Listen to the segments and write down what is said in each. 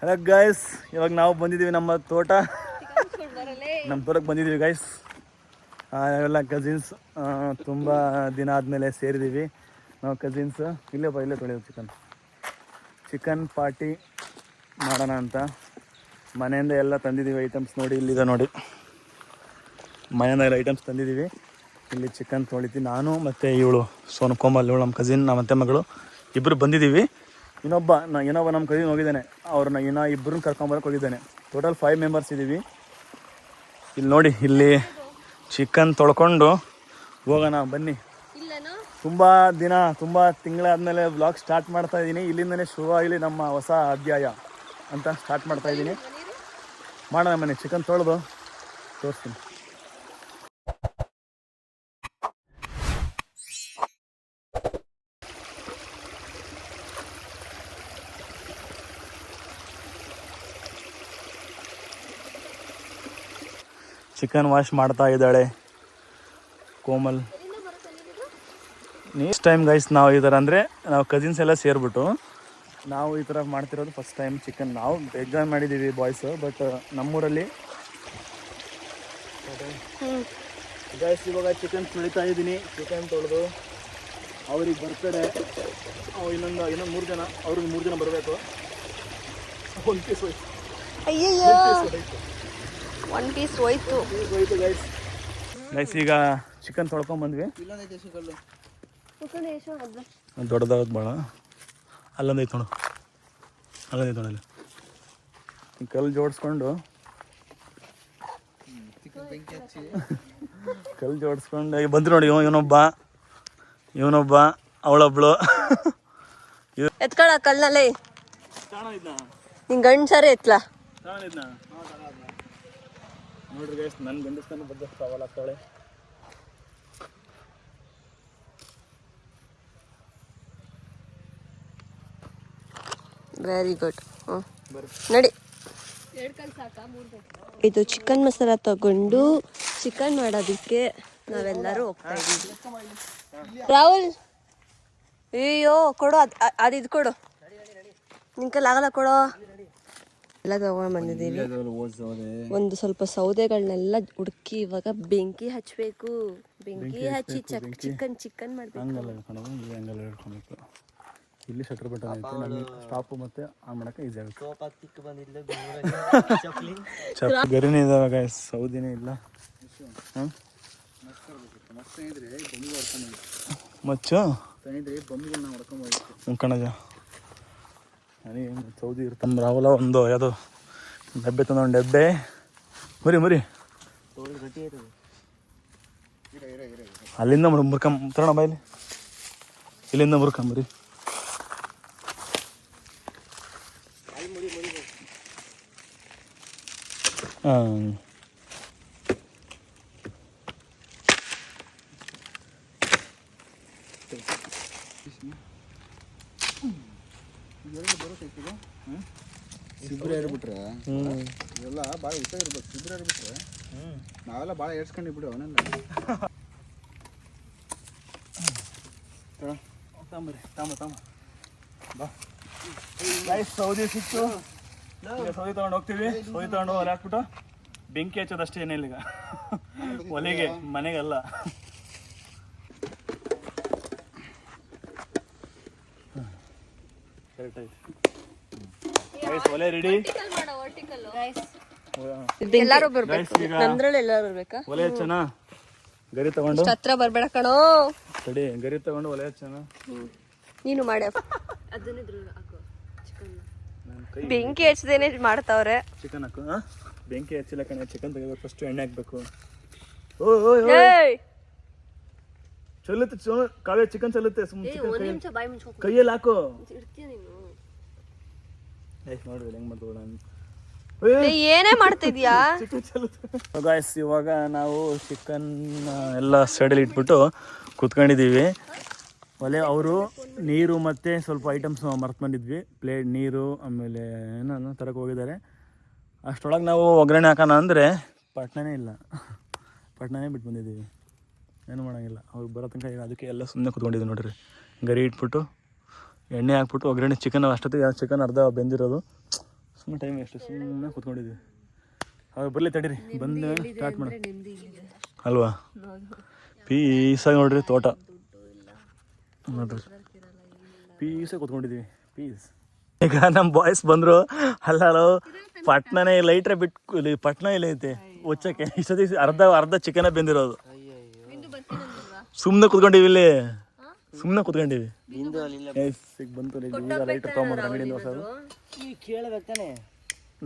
Hello guys, ಇವಾಗ ನಾವು ಬಂದಿದ್ದೀವಿ ನಮ್ಮ ತೋಟಕ್ಕೆ ಬಂದಿದ್ದೀವಿ ಗೈಸ್. ಎಲ್ಲ ಕಸಿನ್ಸ್ ತುಂಬ ದಿನ ಆದಮೇಲೆ ಸೇರಿದ್ದೀವಿ ನಾವು ಕಸಿನ್ಸ್. ಇಲ್ಲೇ ತೊಳೆಯೋದು ಚಿಕನ್ ಪಾರ್ಟಿ ಮಾಡೋಣ ಅಂತ ಮನೆಯಿಂದ ಎಲ್ಲ ತಂದಿದ್ದೀವಿ ಐಟಮ್ಸ್. ನೋಡಿ ಇಲ್ಲಿದೆ, ನೋಡಿ ಮನೆಯಿಂದ ಎಲ್ಲ ಐಟಮ್ಸ್ ತಂದಿದ್ದೀವಿ. ಇಲ್ಲಿ ಚಿಕನ್ ತೊಳಿತೀವಿ. ನಾನು ಮತ್ತು ಇವಳು ಸೋನು ಕೋಮಲ್, ಇವಳು ನಮ್ಮ ಕಸಿನ್, ನಮ್ಮ ಅತ್ತೆ ಮಗಳು ಇಬ್ಬರು ಬಂದಿದ್ದೀವಿ. ಇನ್ನೊಬ್ಬ ನಮ್ಮ ಕಸಿನ್ ಹೋಗಿದ್ದಾನೆ, ಅವ್ರನ್ನ ಇಬ್ಬರನ್ನ ಕರ್ಕೊಂಬರಕ್ಕೆ ಹೋಗಿದ್ದಾನೆ. ಟೋಟಲ್ 5 ಮೆಂಬರ್ಸ್ ಇದ್ದೀವಿ. ಇಲ್ಲಿ ನೋಡಿ, ಇಲ್ಲಿ ಚಿಕನ್ ತೊಳ್ಕೊಂಡು ಹೋಗೋಣ ಬನ್ನಿ. ತುಂಬ ತಿಂಗಳಾದಮೇಲೆ ವ್ಲಾಗ್ ಸ್ಟಾರ್ಟ್ ಮಾಡ್ತಾ ಇದ್ದೀನಿ. ಇಲ್ಲಿಂದನೇ ಶುರುವಾಗಲಿ ನಮ್ಮ ಹೊಸ ಅಧ್ಯಾಯ ಅಂತ ಸ್ಟಾರ್ಟ್ ಮಾಡ್ತಾ ಇದ್ದೀನಿ. ಮಾಡೋಣ ಬನ್ನಿ, ಚಿಕನ್ ತೊಳೆದು ತೋರಿಸ್ತೀನಿ. ಚಿಕನ್ ವಾಶ್ ಮಾಡ್ತಾ ಇದ್ದಾಳೆ ಕೋಮಲ್. ನೆಕ್ಸ್ಟ್ ಟೈಮ್ ಗೈಸ್ ನಾವು ಈ ಥರ ಅಂದರೆ ನಾವು ಕಸಿನ್ಸ್ ಎಲ್ಲ ಸೇರಿಬಿಟ್ಟು ನಾವು ಈ ಥರ ಮಾಡ್ತಿರೋದು ಫಸ್ಟ್ ಟೈಮ್. ಚಿಕನ್ ನಾವು ಎಕ್ಸಾಮ್ ಮಾಡಿದ್ದೀವಿ ಬಾಯ್ಸು, ಬಟ್ ನಮ್ಮೂರಲ್ಲಿ ಗೈಸ್ ಇವಾಗ ಚಿಕನ್ ತೊಳಿತಾ ಇದ್ದೀನಿ. ಚಿಕನ್ ತೊಳೆದು ಅವ್ರಿಗೆ ಬರ್ತಡೆ, ಇನ್ನೊಂದು 3 ಜನ, ಅವ್ರಿಗೆ 3 ಜನ ಬರಬೇಕು. 1 ಪೀಸ್ ಹೋಯ್ತು. ಒನ್ ಪೀಸ್ ಹೋಯ್ತು ಗೈಸ್. ಈಗ ಚಿಕನ್ ತೊಳ್ಕೊಂಬಂದ್ವಿ. ದೊಡ್ಡದಾಗದು ಭಾಳ ಅಲ್ಲೊಂದೈತೆ ನೋಡು, ಅಲ್ಲಿ ಕಲ್ಲು ಜೋಡಿಸ್ಕೊಂಡು ಬಂದ್ರು ನೋಡಿ. ಇವನೊಬ್ಬ ಅವಳೊಬ್ಳು. ಎತ್ಕೊಳ ಕಲ್ಲಲ್ಲಿ ನಿನ್ ಗಂಡ್ಸರೇ ಎತ್ಲಾ ನೋಡ್ರಿ ಗೈಸ್, ನನ್ನ ಗಂಡಸ್ತಾನ ಬಗ್ಗೆ ಸವಾಲಾಗ್ತಾಳೆ. Very good. ನಡಿ. ಇದು ಚಿಕನ್ ಮಸಾಲ ತಗೊಂಡು ಚಿಕನ್ ಮಾಡೋದಕ್ಕೆ ನಾವೆಲ್ಲರೂ ಹೋಗ್ತಾ ಇದ್ದೀವಿ. ರಾಹುಲ್, ಅಯ್ಯೋ ಕೊಡು, ಅದು ಇದು ಕೊಡು, ನಿನ್ ಕೈಲಿ ಆಗಲ್ಲ, ಕೊಡೋ. ಎಲ್ಲ ತಗೊಂಡ್ ಬಂದಿದ್ದೀವಿ. ಒಂದು ಸ್ವಲ್ಪ ಸೌದೆಗಳನ್ನೆಲ್ಲ ಹುಡುಕಿ ಇವಾಗ ಬೆಂಕಿ ಹಚ್ಚಬೇಕು. ಬೆಂಕಿ ಹಚ್ಚಿ ಚಿಕನ್ ಮಾಡಬೇಕು. ಇಲ್ಲಿ ಶಟರ್ ಬಟನ್ ಐತೆ, ನಮಗೆ ಸ್ಟಾಪು ಮತ್ತೆ ಆನ್ ಮಾಡಕ್ಕೆ ಈಸಿ ಆಗುತ್ತೆ. ಗರಿನೇ ಇದಾವೆ ಗೈಸ್, ಸೌದಿನೇ ಇಲ್ಲ. ಮಚ್ಚು ಕಣಜ ಸೌದಿ ಇರ್ತಮ್ಮ. ರಾಹುಲ ಒಂದು ಯಾವುದು ಡಬ್ಬೆ ತಂದ, ಡಬ್ಬೆ ಮುರಿ ಅಲ್ಲಿಂದ ಮುರ್ಕೊಂಬರೋಣ ಬಾಯಲ್ಲಿ, ಇಲ್ಲಿಂದ ಮುರ್ಕೊಂಬರಿ. ಹಾಂ, ಸಿಬ್ರ ಏರ್ಬಿಟ್ರೆ ಇವೆಲ್ಲ ಭಾಳ ಹುಷಾರಿರ್ಬೇಕು. ಸಿಬ್ರ ಏರ್ಬಿಟ್ರೆ ನಾವೆಲ್ಲ ಭಾಳ ಏರ್ಸ್ಕೊಂಡಿಬಿಡು ಅವನೆಲ್ಲ. ಬಾ ಸೌದಿ ಸಿಕ್ತು, ಸೌದಿ ತೊಗೊಂಡು ಹೋಗ್ತೀವಿ. ಸೌದಿ ತೊಗೊಂಡು ಒಲೆ ಹಾಕ್ಬಿಟ್ಟು ಬೆಂಕಿ ಹಚ್ಚೋದಷ್ಟೇ, ಏನಿಲ್ಲ ಈಗ ಒಲೆಗೆ, ಮನೆಗೆಲ್ಲ. ಕರೆಕ್ಟ್ ಆಯ್ತು ಗೈಸ್, ಒಲೆ ರೆಡಿ. ಎಲ್ಲರೂ ಬರ್ಬೇಕು, ನಮ್ದ್ರಲ್ಲಿ ಎಲ್ಲರೂ ಬರ್ಬೇಕಾ? ಒಲೆ ಹಚ್ಚೋಣ. ಗರಿ ತಗೊಂಡು ಹತ್ರ ಬರ್ಬೇಡ ಕಣೋ. ಸರಿ, ಗರಿ ತಗೊಂಡು ಒಲೆ ಹಚ್ಚೋಣ. ನೀನು ಮಾಡಿ. ಬೆಂಕಿ ಹಚ್ಚದೇನೆ ಮಾಡ್ತಾವ್ರೆ. ಚಿಕನ್ ಹಾಕು. ಬೆಂಕಿ ಹಚ್ಚಿಲ್ಲ ಕಣೆ, ಚಿಕನ್ ತೆಗಿಬೇಕು. ಫಸ್ಟ್ ಎಣ್ಣೆ ಹಾಕ್ಬೇಕು. ಚಲುತ್ತೆ ಕಾವ್ಯ, ಚಿಕನ್ ಚಲುತ್ತೆ. ಕೈಯಲ್ಲಿ ಹಾಕು. ನೋಡ್ರಿ ಹೆಂಗ್ ಮಾಡ್ತೇವೆ ನಾನು. ಏನೇ ಮಾಡ್ತಿದ್ಯಾ? ಗಾಯ್ಸ್, ಇವಾಗ ನಾವು ಚಿಕನ್ ಎಲ್ಲ ಸೈಡಲ್ಲಿ ಇಟ್ಬಿಟ್ಟು ಕೂತ್ಕೊಂಡಿದ್ದೀವಿ. ಒಲೆ ಅವರು ನೀರು ಮತ್ತು ಸ್ವಲ್ಪ ಐಟಮ್ಸ್ ಮರ್ತು ಬಂದಿದ್ವಿ. ಪ್ಲೇಟ್, ನೀರು, ಆಮೇಲೆ ಏನೋ ತರಕ್ಕೆ ಹೋಗಿದ್ದಾರೆ. ಅಷ್ಟರೊಳಗೆ ನಾವು ಒಗ್ಗರಣೆ ಹಾಕೋಣ ಅಂದರೆ ಪಟ್ಣನೇ ಇಲ್ಲ, ಪಟ್ಣನೇ ಬಿಟ್ಟು ಬಂದಿದ್ದೀವಿ. ಏನು ಮಾಡೋಂಗಿಲ್ಲ, ಅವ್ರಿಗೆ ಬರೋ ತನಕ. ಅದಕ್ಕೆ ಎಲ್ಲ ಸುಮ್ಮನೆ ಕೂತ್ಕೊಂಡಿದ್ದೀವಿ ನೋಡಿರಿ. ಗರಿ ಇಟ್ಬಿಟ್ಟು ಎಣ್ಣೆ ಹಾಕ್ಬಿಟ್ಟು ಒಗ್ಗರಣೆ. ಚಿಕನ್ ಅಷ್ಟೊತ್ತಿಗೆ ಚಿಕನ್ ಅರ್ಧ ಬೆಂದಿರೋದು, ಸುಮ್ಮನೆ ಟೈಮ್ ಎಷ್ಟು ಸುಮ್ಮನೆ ಕೂತ್ಕೊಂಡಿದ್ವಿ. ಅವ್ರು ಬರಲಿ ತಡೀರಿ, ಬಂದು ಸ್ಟಾರ್ಟ್ ಮಾಡಿ ಅಲ್ವಾ. ಪೀಸಾಗಿ ನೋಡ್ರಿ ತೋಟ ನೋಡ್ರಿ, ಪೀಸಾಗಿ ಕೂತ್ಕೊಂಡಿದ್ದೀವಿ ಪೀಸ್. ಈಗ ನಮ್ಮ ಬಾಯ್ಸ್ ಬಂದರು. ಅಲ್ಲೋ ಪಟ್ನನೇ ಲೈಟ್ರೆ ಬಿಟ್ಟು ಪಟ್ನ ಇಲ್ಲ ಐತೆ ಒಚ್ಚಕ್ಕೆ. ಇಷ್ಟೊತ್ತಿ ಅರ್ಧ ಚಿಕನ ಬೆಂದಿರೋದು. ಸುಮ್ಮನೆ ಕೂತ್ಕೊಂಡಿವಿ ಇಲ್ಲಿ, ಸುಮ್ಮನೆ ಕೂತ್ಕೊಂಡಿವಿ. ಬಂತು ಲೈಟ್ರ್ ತೊಗೊಂಬಂದ್ರೆ ಅಂಗಡಿಯಿಂದ ಹೊಸದು. ಕೇಳಬೇಕಾನೆ,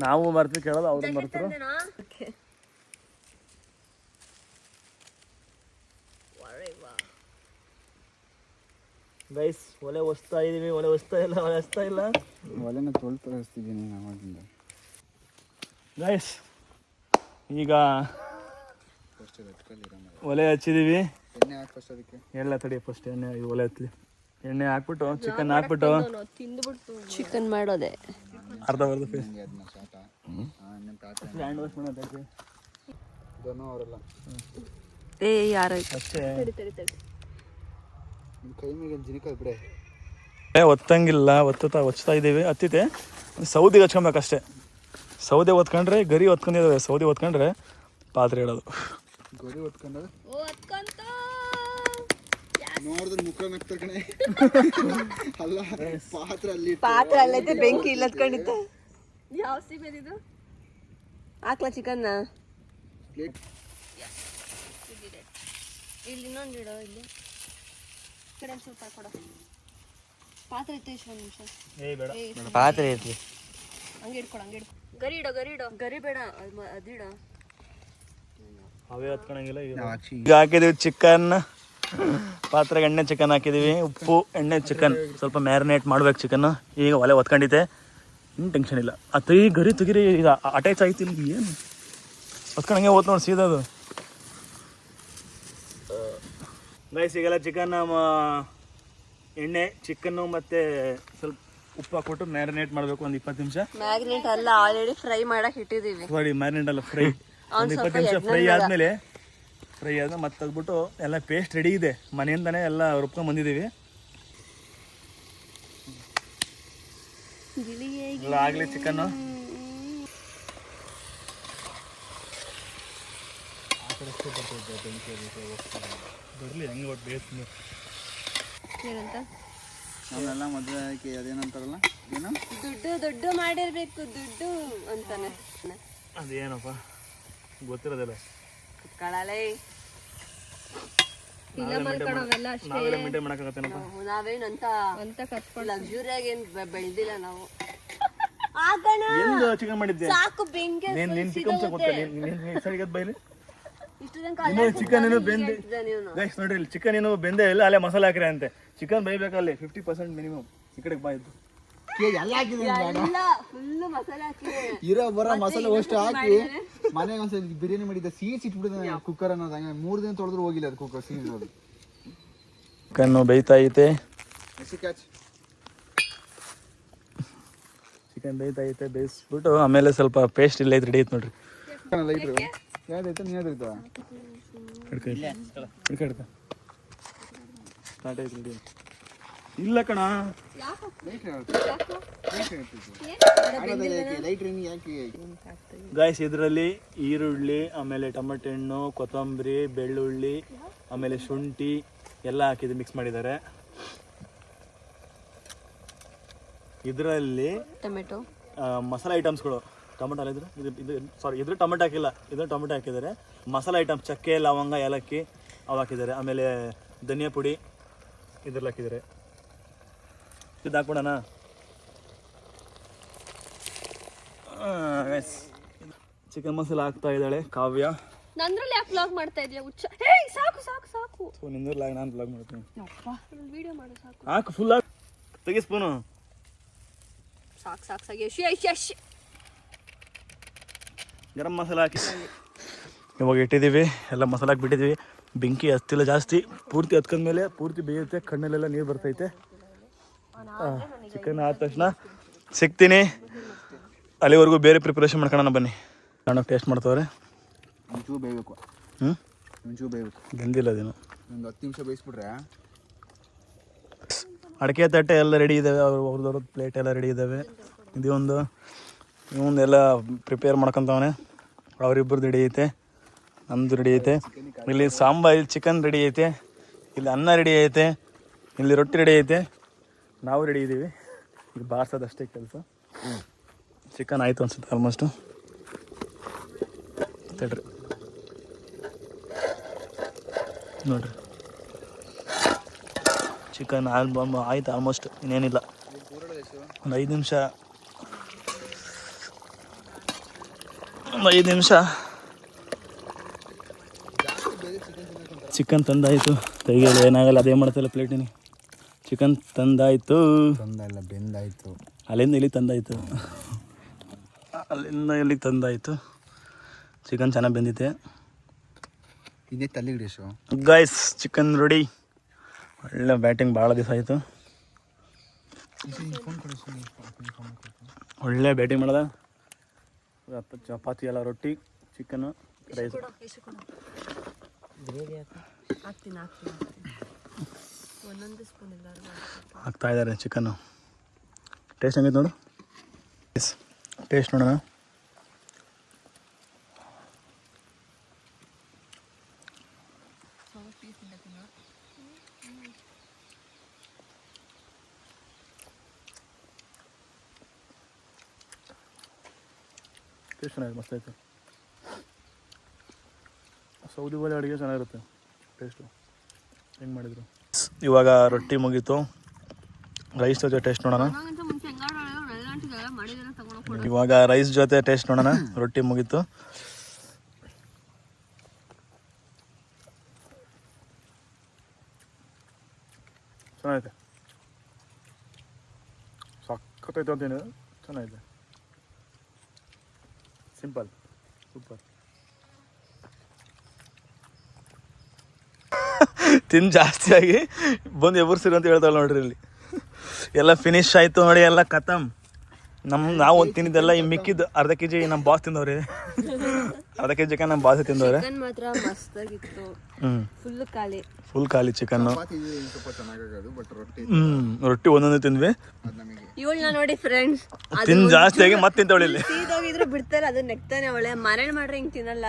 ನಾವು ಬರ್ತೀವಿ ಕೇಳೋದು, ಅವ್ರು ಬರ್ತಾರೆ. ಗೈಸ್ ಒಲೆ ಒಸ್ತಾ ಇದೀವಿ, ಒಲೆ ಒಸ್ತಾ ಇಲ್ಲ. ಒಲೆನ ತೊಳ್ತಾ ಹಚ್ತಿದ್ದೀನಿ ಅವಾಗಿಂದ. ಗೈಸ್ ಈಗ ಒಲೆ ಹಚ್ಚಿದೀವಿ. ಎಣ್ಣೆ ಹಾಕಿ ಫಸ್ಟ್ ಅದಕ್ಕೆ ಎಲ್ಲ ತಡಿ, ಫಸ್ಟ್ ಎಣ್ಣೆ ಒಲೆ ಹತ್ತಲಿ. ಎಣ್ಣೆ ಹಾಕ್ಬಿಟ್ಟು ಚಿಕನ್ ಹಾಕ್ಬಿಟ್ಟು ಚಿಕನ್ ಮಾಡೋದೆ ಅರ್ಧ ಪೀಸ್ ಅವರೆಲ್ಲ ಏ ಯಾರ ಅಷ್ಟೇ. ಕೈ ಮೇಲೆ ಜಿನಿಕಾಯ್ ಬಿಡೆ. ಒತ್ತಂಗಿಲ್ಲ, ಒಚ್ತಾ ಇದ್ದೀವಿ. ಹತ್ತಿತೆ ಸೌದಿಗೆ ಹಚ್ಕೊಬೇಕಷ್ಟೇ. ಸೌದೆ ಒತ್ಕೊಂಡ್ರೆ ಗರಿ ಒತ್ಕೊಂಡಿದ್ದಾವೆ, ಸೌದೆ ಒತ್ಕೊಂಡ್ರೆ ಪಾತ್ರೆ ಇಡೋದು. ಗರಿ ಒತ್ಕೊಂಡ್ರೆ ನೋಡಿದ್ರೆ ಮುಖ ನಗ್ತಾರೆ ಕಣೆ. ಅಲ್ಲ ಪಾತ್ರೆ ಅಲ್ಲೈತೆ, ಬೆಂಕಿ ಇಲ್ಲ ಹತ್ಕೊಂಡಿತ್ತು. ಯಾವ ಸಿಬೇದಿದು ಹಾಕ್ಲಾ ಚಿಕನ್ನ ಇಲ್ಲಿ ಇನ್ನೊಂದು ಇಡೋ. ಇಲ್ಲಿ ಕಡೆ ಸ್ವಲ್ಪ ಕೊಡೋ. ಪಾತ್ರೆ ಇತ್ತು ಇಷ್ಟು ಒಂದು ನಿಮಿಷ. ಪಾತ್ರೆ ಇರ್ತಿ ಹಂಗೆ ಇಟ್ಕೊಳ, ಹಂಗೆ ಇಡ್ಕೊ. ಗರಿ ಇಡೋ, ಗರಿ ಬೇಡ, ಅದಿಡ. ಅವೇ ಹತ್ಕೊಳಂಗಿಲ್ಲ. ಈಗ ಹಾಕಿದೀವಿ ಚಿಕನ್ ಪಾತ್ರೆಗೆ, ಎಣ್ಣೆ ಚಿಕನ್ ಹಾಕಿದೀವಿ. ಉಪ್ಪು ಎಣ್ಣೆ ಚಿಕನ್ ಸ್ವಲ್ಪ ಮ್ಯಾರಿನೇಟ್ ಮಾಡ್ಬೇಕು ಚಿಕನ್. ಈಗ ಒಲೆ ಒತ್ಕೊಂಡಿದ್ದೆ, ಏನು ಟೆನ್ಷನ್ ಇಲ್ಲ. ಈ ಗರಿ ತುಗಿರಿ ಇದು ಅಟ್ಯಾಚ್ ಆಯ್ತು ಇಲ್ಲಿ. ಏನು ಹೊತ್ಕೊಂಡಂಗೆ ಓದ್ ನೋಡಿ ಸೀದದು. ಗೈಸ್ ಈಗೆಲ್ಲ ಚಿಕನ್ ಎಣ್ಣೆ ಚಿಕನ್ನು ಮತ್ತು ಸ್ವಲ್ಪ ಉಪ್ಪು ಹಾಕ್ಬಿಟ್ಟು ಮ್ಯಾರಿನೇಟ್ ಮಾಡಬೇಕು ಒಂದು 20 ನಿಮಿಷ. ಮ್ಯಾರಿನೇಟ್ ಅಲ್ಲ, ಆಲ್ರೆಡಿ ಫ್ರೈ ಮಾಡಕ್ಕೆ ಇಟ್ಟಿದ್ದೀವಿ. ಸಾರಿ ಮ್ಯಾರಿನೇಟ್ ಅಲ್ಲ, ಫ್ರೈ. ಒಂದು 20 ನಿಮಿಷ ಫ್ರೈ ಆದಮೇಲೆ ಮತ್ತೆ ತೆಗ್ದ್ಬಿಟ್ಟು ಎಲ್ಲ ಪೇಸ್ಟ್ ರೆಡಿ ಇದೆ, ಮನೆಯಿಂದನೇ ಎಲ್ಲ ರುಬ್ಕೊಂಡು ಬಂದಿದ್ದೀವಿ. ಎಲ್ಲ ಆಗಲಿ ಚಿಕನ್ನು. ಬರಲಿ ಹಂಗೆ ಒಟ್ಟು ಬೇಯಿಸ್ತೀನಿ. ಏನಂತ ನಾವೆಲ್ಲ ಮದುವೆ ಆಗಿ ಅದೇನಂತಾರಲ್ಲ, ಏನು ದುಡ್ಡು ಮಾಡಿರ್ಬೇಕು, ದುಡ್ಡು ಅಂತಾನೆ. ಅದೇನಪ್ಪ ಗೊತ್ತಿರೋದಿಲ್ಲ. ಕಳಲೇ ನಾವೆಲ್ಲ ಮೇಂಟೈನ್ ಮಾಡೋಕ್ಕಾಗತ್ತೇನಪ್ಪ. ನಾವೇನಂತ ಲಕ್ಸುರಿಯಾಗಿ ಏನು ಬೆಳೆದಿಲ್ಲ ನಾವು. ಎಂದು ಚಿಕನ್ ಮಾಡಿದ್ದೆ ಸಾಕು ಬೆಂಕಿ ನೀನು ಚಿಕನ್ ಸರಿಗದ್ ಬೈಲಿ. ಚಿಕನ್ ಏನು ಬೆಂದೆ ಗೈಸ್ ನೋಡ್ರಿ, ಇಲ್ಲಿ ಚಿಕನ್ ಏನು ಬೆಂದೆ ಇಲ್ಲ, ಅಲ್ಲೇ ಮಸಾಲೆ ಹಾಕಿರಿ ಅಂತೆ. ಚಿಕನ್ ಬೈಬೇಕಲ್ಲಿ 50% ಮಿನಿಮಮ್. ಈ ಕಡೆಗೆ ಬಾಯ್ತು ಇರೋ ಬರೋ ಮಸಾಲೆ ಅಷ್ಟು ಹಾಕಿ ಮನೆಗೆ ಒಂದ್ಸಲ ಬಿರಿಯಾನಿ ಮಾಡಿದ್ದೆ, ಸೀಸ್ ಇಟ್ಬಿಟ್ಟಿದ್ದೆ ಕುಕ್ಕರ್ ಅನ್ನೋದು. ಹಂಗೆ 3 ದಿನ ತೊಳೆದ್ರು ಹೋಗಿಲ್ಲ ಅದು ಕುಕ್ಕರ್ ಸೀಸ್ ಇರೋದು. ಚಿಕನ್ನು ಬೇಯ್ತಾ ಐತೆ, ಚಿಕನ್ ಬೇಯ್ತಾ ಐತೆ. ಬೇಯಿಸ್ಬಿಟ್ಟು ಆಮೇಲೆ ಸ್ವಲ್ಪ ಪೇಸ್ಟ್ ಇಲ್ಲ ಐತೆ ರೆಡಿ ಐತೆ ನೋಡ್ರಿ. ಲೈಟ್ರು ಯಾವ್ದೈತೆ ನೀವ್ದೈತಾ ಹಿಡ್ಕ ಸ್ಟಾರ್ಟ್ ಐತೆ ರೆಡಿ. ಇಲ್ಲ ಕಣ ಗಾಯ್ಸ್, ಇದರಲ್ಲಿ ಈರುಳ್ಳಿ, ಆಮೇಲೆ ಟೊಮೆಟೊ ಹಣ್ಣು, ಕೊತ್ತಂಬರಿ, ಬೆಳ್ಳುಳ್ಳಿ, ಆಮೇಲೆ ಶುಂಠಿ ಎಲ್ಲ ಹಾಕಿದ್ದು ಮಿಕ್ಸ್ ಮಾಡಿದ್ದಾರೆ. ಇದರಲ್ಲಿ ಟೊಮೆಟೊ ಮಸಾಲೆ ಐಟಮ್ಸ್ಗಳು, ಟೊಮೆಟೊ ಅಲ್ಲ ಇದ್ರ ಟೊಮೆಟೊ ಹಾಕಿಲ್ಲ, ಇದ್ರ ಟೊಮೆಟೊ ಹಾಕಿದ್ದಾರೆ. ಮಸಾಲೆ ಐಟಮ್ಸ್ ಚಕ್ಕೆ, ಲವಂಗ, ಏಲಕ್ಕಿ ಅವು ಹಾಕಿದ್ದಾರೆ. ಆಮೇಲೆ ಧನಿಯಾ ಪುಡಿ ಇದ್ರಲ್ಲಿ ಹಾಕಿದ್ದಾರೆ. ಇದು ಹಾಕ್ಬಿಡೋಣ. ಚಿಕನ್ ಮಸಾಲ ಹಾಕ್ತಾ ಇದ್ದಾಳೆ ಕಾವ್ಯ. ನಂದ್ರಲ್ಲಿ ಯಾಕೆ ವ್ಲಾಗ್ ಮಾಡ್ತಾ ಇದೀಯ ಹುಚ್ಚ? ಸಾಕು ಸಾಕು ಸಾಕು. ನಿಂದ್ರಲ್ಲ, ನಾನು ವ್ಲಾಗ್ ಮಾಡ್ತೀನಿ. ವಿಡಿಯೋ ಮಾಡು ಸಾಕು. ಹಾಕು ಫುಲ್ ಹಾಕು, ತೆಗಿ ಸ್ಪೂನು. ಸಾಕು ಸಾಕು ಸಾಕು. ಯಶ್ ಗರಂ ಮಸಾಲ ಹಾಕಿ ಇವಾಗ ಇಟ್ಟಿದ್ದೀವಿ. ಎಲ್ಲ ಮಸಾಲ ಹಾಕಿಬಿಟ್ಟಿದ್ದೀವಿ. ಬೆಂಕಿ ಹತ್ತಿಲ್ಲ ಜಾಸ್ತಿ, ಪೂರ್ತಿ ಹತ್ಕೊಂಡ್ಮೇಲೆ ಪೂರ್ತಿ ಬೇಯುತ್ತೆ, ಕಣ್ಣಲ್ಲೆಲ್ಲ ನೀರು ಬರ್ತೈತೆ. ಚಿಕನ್ ಆದ ತಕ್ಷಣ ಸಿಗ್ತೀನಿ. ಅಲ್ಲಿವರೆಗೂ ಬೇರೆ ಪ್ರಿಪ್ರೇಷನ್ ಮಾಡ್ಕೊಳ್ಳೋಣ ಬನ್ನಿ. ನಾನು ಟೇಸ್ಟ್ ಮಾಡ್ತವ್ರೆ. ಒಂಚೂರು ಬೇಯಬೇಕು. ಒಂಚೂರು ಬೇಯಬೇಕು, ಬೆಂದಿಲ್ಲ ಅದೇನು. ಒಂದು 10 ನಿಮಿಷ ಬೇಯಿಸ್ಬಿಟ್ರೆ. ಅಡಿಕೆ ತಟ್ಟೆ ಎಲ್ಲ ರೆಡಿ ಇದ್ದಾವೆ, ಅವ್ರದ್ದು ಪ್ಲೇಟ್ ಎಲ್ಲ ರೆಡಿ ಇದ್ದಾವೆ. ಇದು ಒಂದು ಇವನ್ನೆಲ್ಲ ಪ್ರಿಪೇರ್ ಮಾಡ್ಕೊತವನೆ. ಅವರಿಬ್ಬರದ್ದು ರೆಡಿ ಐತೆ, ನಮ್ಮದು ರೆಡಿ ಐತೆ. ಇಲ್ಲಿ ಸಾಂಬಾರ್, ಇಲ್ಲಿ ಚಿಕನ್ ರೆಡಿ ಐತೆ, ಇಲ್ಲಿ ಅನ್ನ ರೆಡಿ ಐತೆ, ಇಲ್ಲಿ ರೊಟ್ಟಿ ರೆಡಿ ಐತೆ, ನಾವು ರೆಡಿ ಇದ್ದೀವಿ. ಈಗ ಬಾರ್ಸೋದಷ್ಟೇ ಕೆಲಸ. ಚಿಕನ್ ಆಯಿತು ಅನ್ಸುತ್ತೆ ಆಲ್ಮೋಸ್ಟು. ತಡ್ರಿ ನೋಡ್ರಿ, ಚಿಕನ್ ಆಯ್ತು ಆಲ್ಮೋಸ್ಟ್, ಇನ್ನೇನಿಲ್ಲ. ಒಂದು 5 ನಿಮಿಷ, ಚಿಕನ್ ತಂದಾಯಿತು. ತೆಗಿಯೋದು ಏನಾಗಲ್ಲ, ಅದೇ ಮಾಡ್ತಾಯಿಲ್ಲ ಪ್ಲೇಟಿನಿ. ಚಿಕನ್ ತಂದಾಯಿತು, ತಂದಲ್ಲ ಬೆಂದಾಯಿತು. ಅಲ್ಲಿಂದ ಇಲ್ಲಿಗೆ ತಂದಾಯಿತು. ಚಿಕನ್ ಚೆನ್ನಾಗಿ ಬೆಂದಿದೆ. ಇದೇ ತಲೆ ಡಿಶು ಗೈಸ್, ಚಿಕನ್ ರೆಡಿ. ಒಳ್ಳೆ ಬ್ಯಾಟಿಂಗ್, ಭಾಳ ದಿವಸ ಆಯಿತು. ಒಳ್ಳೆ ಬ್ಯಾಟಿಂಗ್ ಮಾಡ್ದ. ಚಪಾತಿ ಎಲ್ಲ, ರೊಟ್ಟಿ, ಚಿಕನ್ನು, ರೈಸ್. ಹಾಕ್ತಾ ಇದ್ದಾರೆ ಚಿಕನ್ನು. ಟೇಸ್ಟ್ ಹೆಂಗೈತೆ ನೋಡು. ಟೇಸ್ಟ್ ನೋಡೋಣ. ಟೇಸ್ಟ್ ಚೆನ್ನಾಗಿದೆ, ಮಸ್ತ್ ಆಯಿತು. ಸೌದಿ ಬೋಲೆ ಅಡುಗೆ ಚೆನ್ನಾಗಿರುತ್ತೆ ಟೇಸ್ಟು. ಹೆಂಗೆ ಮಾಡಿದ್ರು. ಇವಾಗ ರೊಟ್ಟಿ ಮುಗೀತು, ರೈಸ್ ಜೊತೆ ಟೇಸ್ಟ್ ನೋಡೋಣ. ಇವಾಗ ರೈಸ್ ಜೊತೆ ಟೇಸ್ಟ್ ನೋಡೋಣ. ರೊಟ್ಟಿ ಮುಗೀತು. ಚೆನ್ನಾಗಿದೆ, ಸಕ್ಕತ್ತೈತೆ ಅಂತೇನು, ಚೆನ್ನಾಗಿದೆ. Simple, super. ತಿಂದು ಜಾಸ್ತಿಯಾಗಿ ಬಂದು ಎಬರ್ಸಿರು ಅಂತ ಹೇಳ್ತಾಳೆ ನೋಡ್ರಿ. ಇಲ್ಲಿ ಎಲ್ಲ ಫಿನಿಶ್ ಆಯಿತು ನೋಡಿ, ಎಲ್ಲ ಖತಮ್. ನಾವು ಒಂದು ತಿಂದಿದ್ದೆಲ್ಲ ಈ ಮಿಕ್ಕಿದ್ದು ಅರ್ಧ ಕೆಜಿ ನಮ್ಮ ಬಾಸ್ ತಿಂದವ್ರಿ. ಅರ್ಧ ಕೆಜಿ ಚಿಕನ್ ನಮ್ಮ ಬಾಸ್ ತಿಂದವ್ರೆ. ಫುಲ್ ಖಾಲಿ ಚಿಕನ್ನು. ರೊಟ್ಟಿ ಒಂದೊಂದು ತಿಂದ್ವಿ. ಇವಳನ್ನ ನೋಡಿ ಫ್ರೆಂಡ್ಸ್, ತಿಂದು ಜಾಸ್ತಿಯಾಗಿ ಮತ್ತೆ ತಿಂತವಳೆ. ಇಲ್ಲಿ ಸೀದೋಗಿದ್ರು ಬಿಡ್ತಾರೆ, ಅದು ನೆಕ್ತಾನೆ ಅವಳೆ. ಮನೇಲಿ ಮಾಡ್ರೆ ಹಿಂಗೆ ತಿನ್ನಲ್ಲ.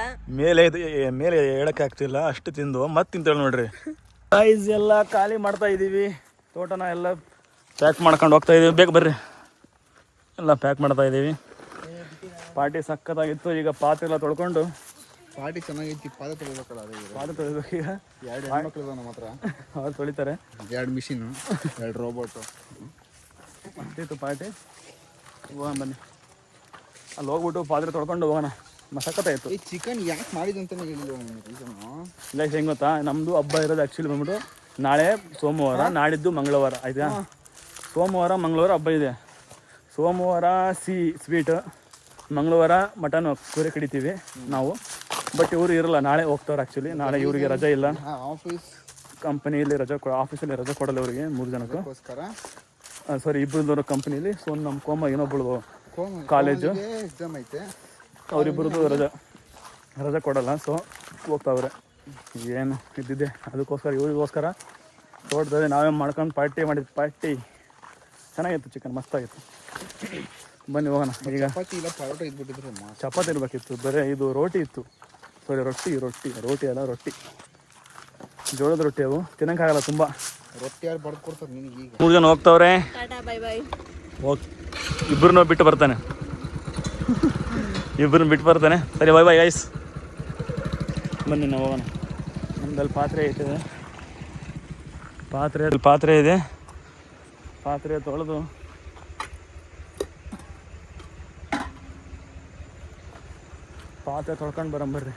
ಮೇಲೆ ಹೇಳಕ್ಕೆ ಆಗ್ತಿಲ್ಲ, ಅಷ್ಟು ತಿಂದು ಮತ್ತೆ ತಿಂತಾಳೆ ನೋಡ್ರಿ. ರೈಸ್ ಎಲ್ಲ ಖಾಲಿ ಮಾಡ್ತಾ ಇದ್ದೀವಿ. ತೋಟನ ಎಲ್ಲ ಪ್ಯಾಕ್ ಮಾಡ್ಕೊಂಡು ಹೋಗ್ತಾ ಇದೀವಿ. ಬೇಗ ಬರ್ರಿ, ಎಲ್ಲ ಪ್ಯಾಕ್ ಮಾಡ್ತಾ ಇದ್ದೀವಿ. ಪಾರ್ಟಿ ಸಕ್ಕತ್ತಾಗಿತ್ತು. ಈಗ ಪಾತ್ರೆ ಎಲ್ಲ ತೊಳ್ಕೊಂಡು, ಪಾರ್ಟಿ ಚೆನ್ನಾಗಿತ್ತು. ಪಾದ ತೊಳಿಬೇಕಲ್ಲ, ಪಾತ್ರೆ ತೊಳಿಬೇಕು. ಈಗ 2 ಹೆಣ್ಮಕ್ಳು ನಮ್ಮ ಹತ್ರ, ಅವ್ರು ತೊಳಿತಾರೆ. 2 ಮಿಷಿನು, 2 ರೋಬೋಟು. ಅಷ್ಟಿತ್ತು ಪಾರ್ಟಿ. ಹೋಗೋಣ ಬನ್ನಿ, ಅಲ್ಲಿ ಹೋಗ್ಬಿಟ್ಟು ಪಾತ್ರೆ ತೊಳ್ಕೊಂಡು ಹೋಗೋಣ. ಸಕ್ಕತ್ತಾಯಿತು. ಈ ಚಿಕನ್ ಯಾಕೆ ಮಾಡಿದ್ದು ಅಂತಲೇ ಹೇಳಿಲ್ಲ. ಇಲ್ಲ ಹೆಂಗೆ ಗೊತ್ತಾ, ನಮ್ಮದು ಹಬ್ಬ ಇರೋದು ಆ್ಯಕ್ಚುಲಿ ಬಂದ್ಬಿಟ್ಟು ನಾಳೆ ಸೋಮವಾರ, ನಾಡಿದ್ದು ಮಂಗಳವಾರ. ಆಯ್ತಾ, ಸೋಮವಾರ ಮಂಗಳವಾರ ಹಬ್ಬ ಇದೆ. ಸೋಮವಾರ ಸ್ವೀಟ್, ಮಂಗಳವಾರ ಮಟನ್ ಕುರಿ ಕಡಿತೀವಿ ನಾವು. ಬಟ್ ಇವರು ಇರಲ್ಲ, ನಾಳೆ ಹೋಗ್ತಾವ್ರೆ. ಆ್ಯಕ್ಚುಲಿ ನಾಳೆ ಇವರಿಗೆ ರಜೆ ಇಲ್ಲ. ಆಫೀಸ್ ಕಂಪನಿಯಲ್ಲಿ ರಜೆ, ಆಫೀಸಲ್ಲಿ ರಜೆ ಕೊಡಲ್ಲ ಇವರಿಗೆ 3 ಜನಕ್ಕೂ. ಸಾರಿ, 2 ಕಂಪ್ನಿಯಲ್ಲಿ. ಸೊ ನಮ್ಮ ಕೋಮ ಇನ್ನೊಬ್ಬಳು ಕಾಲೇಜು ಎಕ್ಸಾಮ್ ಐತೆ, ಅವರಿಬ್ಬರದು ರಜೆ ಕೊಡಲ್ಲ. ಸೊ ಹೋಗ್ತಾವ್ರೆ. ಏನು ಇದ್ದಿದ್ದೆ ಅದಕ್ಕೋಸ್ಕರ, ಇವರಿಗೋಸ್ಕರ ತೋಟದಲ್ಲಿ ನಾವೇ ಮಾಡ್ಕೊಂಡು ಪಾರ್ಟಿ ಚೆನ್ನಾಗಿತ್ತು. ಚಿಕನ್ ಮಸ್ತಾಗಿತ್ತು. ಬನ್ನಿ ಹೋಗೋಣ. ಈಗ ಚಪಾತಿ ಇರಬೇಕಿತ್ತು, ಬರೀ ಇದು ರೋಟಿ ಇತ್ತು. ಸಾರಿ, ರೊಟ್ಟಿ ಅಲ್ಲ, ಜೋಳದ ರೊಟ್ಟಿ. ಅವು ತಿನ್ನೋಕ್ಕಾಗಲ್ಲ ತುಂಬ. ರೊಟ್ಟಿ ಯಾರು ಬಡ್ದು ಕೊಡ್ತಾರೆ ನಿನಗೆ? 3 ಜನ ಹೋಗ್ತಾವ್ರೆ. ಹೋಗಿ ಇಬ್ಬರನ್ನ ಬಿಟ್ಟು ಬರ್ತಾನೆ. ಸರಿ, ಬೈ ಗೈಸ್. ಬನ್ನಿ ನಾವು ಹೋಗೋಣ. ನಮ್ದಲ್ಲಿ ಪಾತ್ರೆ ಇದೆ, ಪಾತ್ರೆ ತೊಳೆದು ಪಾತ್ರೆ ತೊಳ್ಕೊಂಡು ಬರಂಬರ್ರಿ.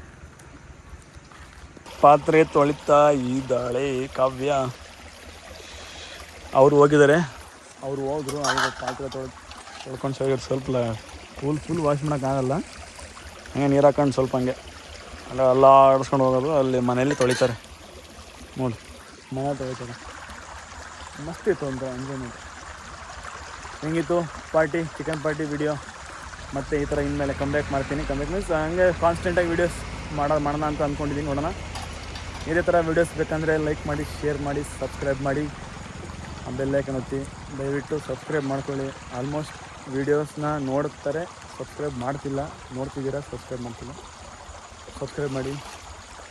ಪಾತ್ರೆ ತೊಳಿತಾ ಇದ್ದಾಳೆ ಕಾವ್ಯ. ಅವರು ಹೋಗಿದ್ದಾರೆ, ಅವರು ಹೋದ್ರು. ಆಗ ಪಾತ್ರೆ ತೊಳ್ಕೊಂಡು ಸ್ವಲ್ಪ ಫುಲ್ ವಾಶ್ ಮಾಡೋಕ್ಕಾಗಲ್ಲ. ಹಂಗೆ ನೀರು ಹಾಕೊಂಡು ಸ್ವಲ್ಪ ಹಂಗೆ ಎಲ್ಲ ಆಡಿಸ್ಕೊಂಡು ಹೋಗೋದು. ಅಲ್ಲಿ ಮನೆಯಲ್ಲಿ ತೊಳಿತಾರೆ ನೋಡಿ, ಮನೆ ತೊಳಿತಾರೆ. ಮಸ್ತಿತ್ತು ಅಂತ ಎಂಜಾಯ್ಮೆಂಟ್. ಹೆಂಗಿತ್ತು ಪಾರ್ಟಿ, ಚಿಕನ್ ಪಾರ್ಟಿ ವಿಡಿಯೋ? ಮತ್ತು ಈ ಥರ ಇನ್ಮೇಲೆ ಕಮ್ಬ್ಯಾಕ್ ಮಾಡ್ತೀನಿ. ಕಮ್ಬ್ಯಾಕ್ ಮೀನ್ಸ್ ಹಂಗೆ ಕಾನ್ಸ್ಟೆಂಟಾಗಿ ವೀಡಿಯೋಸ್ ಮಾಡೋಣ ಅಂತ ಅಂದ್ಕೊಂಡಿದ್ದೀನಿ. ನೋಡೋಣ. ಇದೇ ಥರ ವೀಡಿಯೋಸ್ ಬೇಕಂದರೆ ಲೈಕ್ ಮಾಡಿ, ಶೇರ್ ಮಾಡಿ, ಸಬ್ಸ್ಕ್ರೈಬ್ ಮಾಡಿ, ಬೆಲ್ ಐಕನ್ ಒತ್ತಿ. ದಯವಿಟ್ಟು ಸಬ್ಸ್ಕ್ರೈಬ್ ಮಾಡ್ಕೊಳ್ಳಿ. ಆಲ್ಮೋಸ್ಟ್ ವೀಡಿಯೋಸ್ನ ನೋಡ್ತಾರೆ, ಸಬ್ಸ್ಕ್ರೈಬ್ ಮಾಡ್ತಿಲ್ಲ, ನೋಡ್ತಿದ್ದೀರಾ ಸಬ್ಸ್ಕ್ರೈಬ್ ಮಾಡ್ತಿಲ್ಲ, ಸಬ್ಸ್ಕ್ರೈಬ್ ಮಾಡಿ.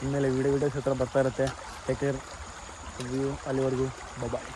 ಇನ್ಮೇಲೆ ವೀಡಿಯೋಸ್ ಹತ್ರ ಬರ್ತಾ ಇರುತ್ತೆ. ಟೇಕ್ ಕೇರ್, ಅಲ್ಲಿವರೆಗೂ ಬಾಯ್.